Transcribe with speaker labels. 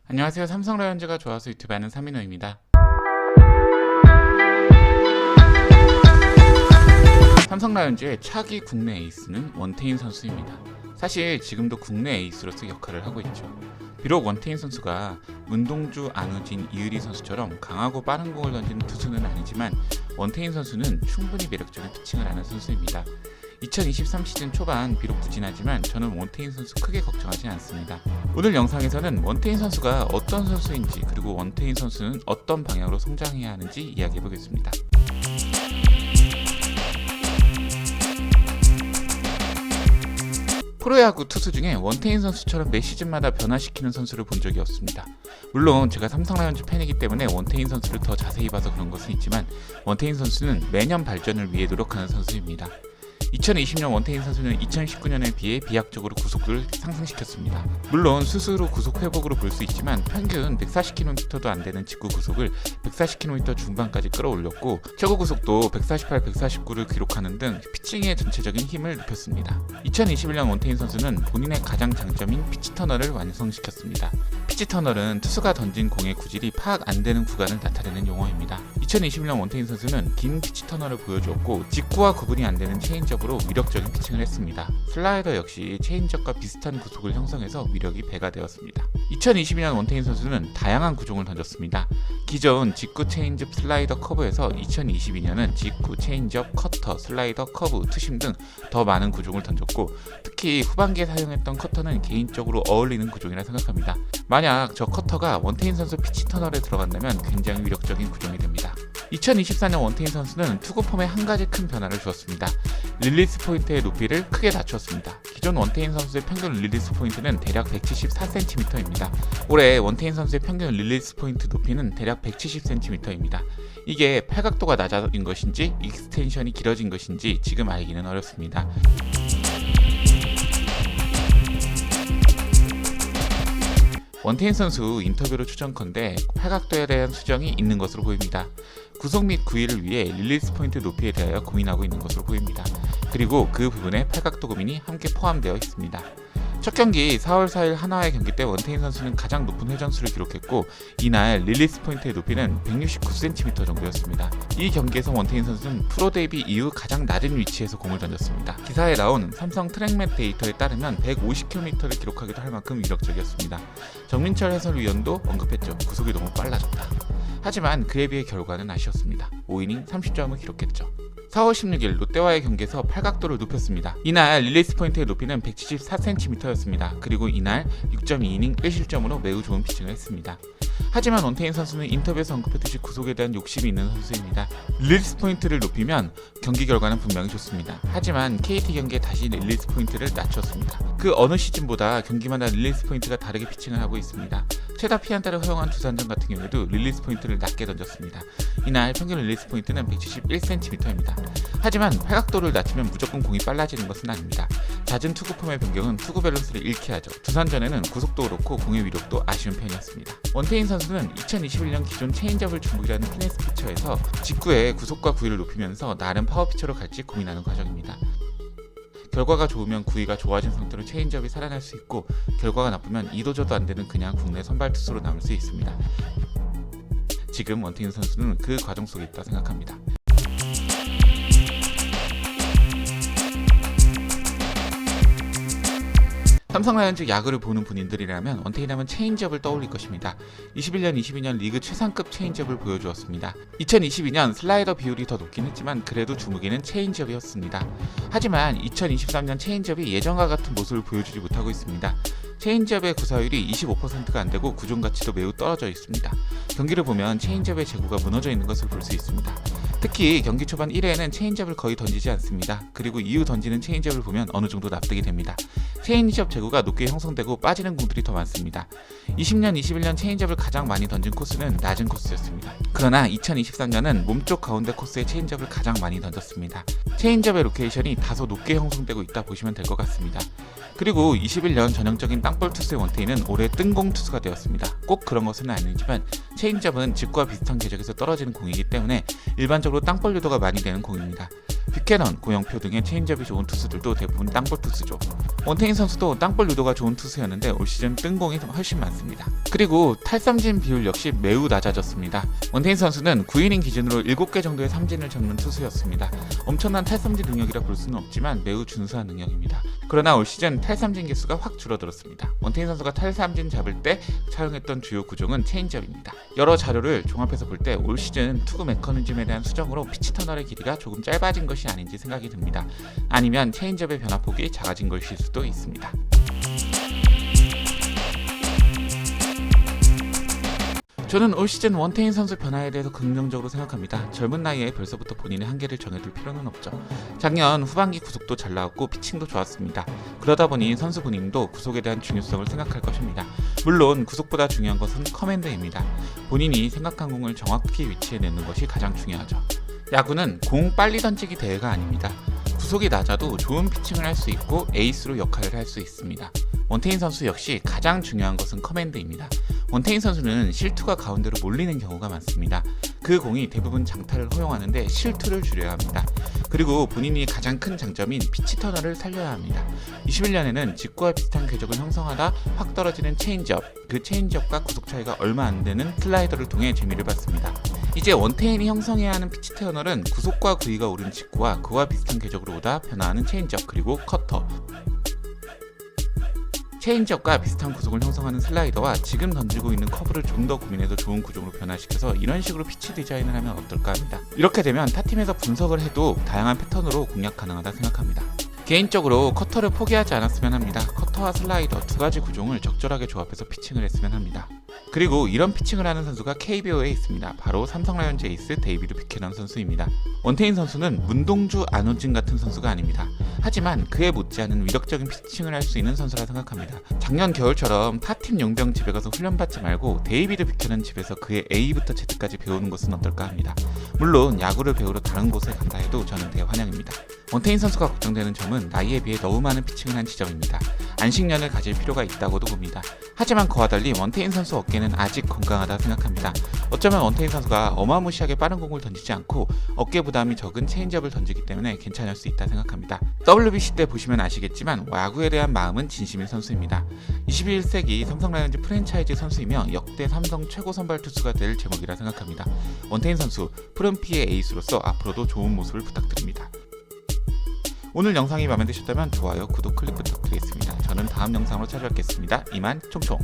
Speaker 1: 안녕하세요. 삼성 라이온즈가 좋아서 유튜브 하는 삼인호입니다. 삼성 라이온즈의 차기 국내 에이스는 원태인 선수입니다. 사실 지금도 국내 에이스로서 역할을 하고 있죠. 비록 원태인 선수가 문동주, 안우진, 이의리 선수처럼 강하고 빠른 공을 던지는 투수는 아니지만 원태인 선수는 충분히 매력적인 피칭을 하는 선수입니다. 2023 시즌 초반 비록 부진하지만 저는 원태인 선수 크게 걱정하지 않습니다. 오늘 영상에서는 원태인 선수가 어떤 선수인지 그리고 원태인 선수는 어떤 방향으로 성장해야 하는지 이야기해 보겠습니다. 프로야구 투수 중에 원태인 선수처럼 매 시즌마다 변화시키는 선수를 본 적이 없습니다. 물론 제가 삼성 라이온즈 팬이기 때문에 원태인 선수를 더 자세히 봐서 그런 것은 있지만 원태인 선수는 매년 발전을 위해 노력하는 선수입니다. 2020년 원태인 선수는 2019년에 비해 비약적으로 구속을 상승시켰습니다. 물론 스스로 구속 회복으로 볼 수 있지만 평균 140km도 안 되는 직구 구속을 140km 중반까지 끌어올렸고 최고 구속도 148, 149를 기록하는 등 피칭의 전체적인 힘을 높였습니다. 2021년 원태인 선수는 본인의 가장 장점인 피치 터널을 완성시켰습니다. 피치 터널은 투수가 던진 공의 구질이 파악 안 되는 구간을 나타내는 용어입니다. 2021년 원태인 선수는 긴 피치 터널을 보여주었고 직구와 구분이 안 되는 체인지업으로 위력적인 피칭을 했습니다. 슬라이더 역시 체인지업과 비슷한 구속을 형성해서 위력이 배가 되었습니다. 2022년 원태인 선수는 다양한 구종을 던졌습니다. 기존 직구, 체인지업, 슬라이더, 커브에서 2022년은 직구, 체인지업, 커터, 슬라이더, 커브, 투심 등 더 많은 구종을 던졌고 특히 후반기에 사용했던 커터는 개인적으로 어울리는 구종이라 생각합니다. 만약 저 커터가 원태인 선수 피치 터널에 들어간다면 굉장히 위력적인 구종이 됩니다. 2024년 원태인 선수는 투구 폼에 한 가지 큰 변화를 주었습니다. 릴리스 포인트의 높이를 크게 낮췄습니다. 기존 원태인 선수의 평균 릴리스 포인트는 대략 174cm입니다. 올해 원태인 선수의 평균 릴리스 포인트 높이는 대략 170cm입니다. 이게 팔각도가 낮아진 것인지 익스텐션이 길어진 것인지 지금 알기는 어렵습니다. 원태인 선수 인터뷰로 추정컨대 팔각도에 대한 수정이 있는 것으로 보입니다. 구속 및 구위를 위해 릴리스 포인트 높이에 대하여 고민하고 있는 것으로 보입니다. 그리고 그 부분에 팔각도 고민이 함께 포함되어 있습니다. 첫 경기 4월 4일 한화의 경기 때 원태인 선수는 가장 높은 회전수를 기록했고 이날 릴리스 포인트의 높이는 169cm 정도였습니다. 이 경기에서 원태인 선수는 프로 데뷔 이후 가장 낮은 위치에서 공을 던졌습니다. 기사에 나온 삼성 트랙맵 데이터에 따르면 150km를 기록하기도 할 만큼 위력적이었습니다. 정민철 해설위원도 언급했죠. 구속이 너무 빨라졌다. 하지만 그에 비해 결과는 아쉬웠습니다. 5이닝 30점을 기록했죠. 4월 16일 롯데와의 경기에서 팔각도를 높였습니다. 이날 릴리스 포인트의 높이는 174cm였습니다. 그리고 이날 6.2이닝 1실점으로 매우 좋은 피칭을 했습니다. 하지만 원태인 선수는 인터뷰에서 언급했듯이 구속에 대한 욕심이 있는 선수입니다. 릴리스 포인트를 높이면 경기 결과는 분명히 좋습니다. 하지만 KT 경기에 다시 릴리스 포인트를 낮췄습니다. 그 어느 시즌보다 경기마다 릴리스 포인트가 다르게 피칭을 하고 있습니다. 최다 피안타를 허용한 두산전 같은 경우에도 릴리스 포인트를 낮게 던졌습니다. 이날 평균 릴리스 포인트는 171cm입니다. 하지만 팔각도를 낮추면 무조건 공이 빨라지는 것은 아닙니다. 잦은 투구 폼의 변경은 투구 밸런스를 잃게 하죠. 두산전에는 구속도 그렇고 공의 위력도 아쉬운 편이었습니다. 원태인 선수는 2021년 기존 체인지업을 중국이라는 피네스 피처에서 직구의 구속과 구위를 높이면서 나름 파워 피처로 갈지 고민하는 과정입니다. 결과가 좋으면 구위가 좋아진 상태로 체인지업이 살아날 수 있고 결과가 나쁘면 이도저도 안 되는 그냥 국내 선발 투수로 남을 수 있습니다. 지금 원태인 선수는 그 과정 속에 있다 생각합니다. 삼성 라이온즈 야구를 보는 분들이라면 원태인하면 체인지업을 떠올릴 것입니다. 21년, 22년 리그 최상급 체인지업을 보여주었습니다. 2022년 슬라이더 비율이 더 높긴 했지만 그래도 주무기는 체인지업이었습니다. 하지만 2023년 체인지업이 예전과 같은 모습을 보여주지 못하고 있습니다. 체인지업의 구사율이 25%가 안되고 구종 가치도 매우 떨어져 있습니다. 경기를 보면 체인지업의 제구가 무너져 있는 것을 볼 수 있습니다. 특히 경기 초반 1회에는 체인지업을 거의 던지지 않습니다. 그리고 이후 던지는 체인지업을 보면 어느 정도 납득이 됩니다. 체인지업 제구가 높게 형성되고 빠지는 공들이 더 많습니다. 20년, 21년 체인지업을 가장 많이 던진 코스는 낮은 코스였습니다. 그러나 2023년은 몸쪽 가운데 코스의 체인지업을 가장 많이 던졌습니다. 체인지업의 로케이션이 다소 높게 형성되고 있다 보시면 될 것 같습니다. 그리고 21년 전형적인 땅볼 투수의 원태인은 올해 뜬공 투수가 되었습니다. 꼭 그런 것은 아니지만 체인지업은 직구와 비슷한 궤적에서 떨어지는 공이기 때문에 일반적으로 땅볼 유도가 많이 되는 공입니다. 뷰캐넌, 고영표 등의 체인지업이 좋은 투수들도 대부분 땅볼 투수죠. 원태인 선수도 땅볼 유도가 좋은 투수였는데 올 시즌 뜬공이 훨씬 많습니다. 그리고 탈삼진 비율 역시 매우 낮아졌습니다. 원태인 선수는 9이닝 기준으로 7개 정도의 삼진을 잡는 투수였습니다. 엄청난 탈삼진 능력이라 볼 수는 없지만 매우 준수한 능력입니다. 그러나 올 시즌 탈삼진 개수가 확 줄어들었습니다. 원태인 선수가 탈삼진 잡을 때 사용했던 주요 구종은 체인지업입니다. 여러 자료를 종합해서 볼 때 올 시즌 투구 메커니즘에 대한 수정으로 피치 터널의 길이가 조금 짧아진 것이 아닌지 생각이 듭니다. 아니면 체인지업의 변화폭이 작아진 것일 수도 있습니다. 저는 올 시즌 원태인 선수 변화에 대해서 긍정적으로 생각합니다. 젊은 나이에 벌써부터 본인의 한계를 정해둘 필요는 없죠. 작년 후반기 구속도 잘 나왔고 피칭도 좋았습니다. 그러다 보니 선수 본인도 구속에 대한 중요성을 생각할 것입니다. 물론 구속보다 중요한 것은 커맨드입니다. 본인이 생각한 공을 정확히 위치해 내는 것이 가장 중요하죠. 야구는 공 빨리 던지기 대회가 아닙니다. 구속이 낮아도 좋은 피칭을 할 수 있고 에이스로 역할을 할 수 있습니다. 원태인 선수 역시 가장 중요한 것은 커맨드입니다. 원태인 선수는 실투가 가운데로 몰리는 경우가 많습니다. 그 공이 대부분 장타를 허용하는데 실투를 줄여야 합니다. 그리고 본인이 가장 큰 장점인 피치 터널을 살려야 합니다. 21년에는 직구와 비슷한 궤적을 형성하다 확 떨어지는 체인지업, 그 체인지업과 구속 차이가 얼마 안 되는 슬라이더를 통해 재미를 봤습니다. 이제 원태인이 형성해야 하는 피치 터널은 구속과 구위가 오른 직구와 그와 비슷한 궤적으로 오다 변화하는 체인지업, 그리고 커터. 체인지업과 비슷한 구속을 형성하는 슬라이더와 지금 던지고 있는 커브를 좀 더 고민해서 좋은 구종으로 변화시켜서 이런 식으로 피치 디자인을 하면 어떨까 합니다. 이렇게 되면 타팀에서 분석을 해도 다양한 패턴으로 공략 가능하다 생각합니다. 개인적으로 커터를 포기하지 않았으면 합니다. 커터와 슬라이더 두 가지 구종을 적절하게 조합해서 피칭을 했으면 합니다. 그리고 이런 피칭을 하는 선수가 KBO에 있습니다. 바로 삼성 라이온즈 에이스 데이비드 뷰캐넌 선수입니다. 원태인 선수는 문동주 안호진 같은 선수가 아닙니다. 하지만 그에 못지않은 위력적인 피칭을 할 수 있는 선수라 생각합니다. 작년 겨울처럼 타팀 용병 집에 가서 훈련받지 말고 데이비드 뷰캐넌 집에서 그의 A부터 Z까지 배우는 것은 어떨까 합니다. 물론 야구를 배우러 다른 곳에 간다 해도 저는 대환영입니다. 원태인 선수가 걱정되는 점은 나이에 비해 너무 많은 피칭을 한 지점입니다. 안식년을 가질 필요가 있다고도 봅니다. 하지만 그와 달리 원태인 선수 어깨는 아직 건강하다 생각합니다. 어쩌면 원태인 선수가 어마무시하게 빠른 공을 던지지 않고 어깨 부담이 적은 체인지업을 던지기 때문에 괜찮을 수 있다 생각합니다. WBC 때 보시면 아시겠지만 야구에 대한 마음은 진심인 선수입니다. 21세기 삼성 라이온즈 프랜차이즈 선수이며 역대 삼성 최고 선발 투수가 될 제목이라 생각합니다. 원태인 선수 프롬피의 에이스로서 앞으로도 좋은 모습을 부탁드립니다. 오늘 영상이 마음에 드셨다면 좋아요, 구독, 클릭 부탁드리겠습니다. 저는 다음 영상으로 찾아뵙겠습니다. 이만 총총.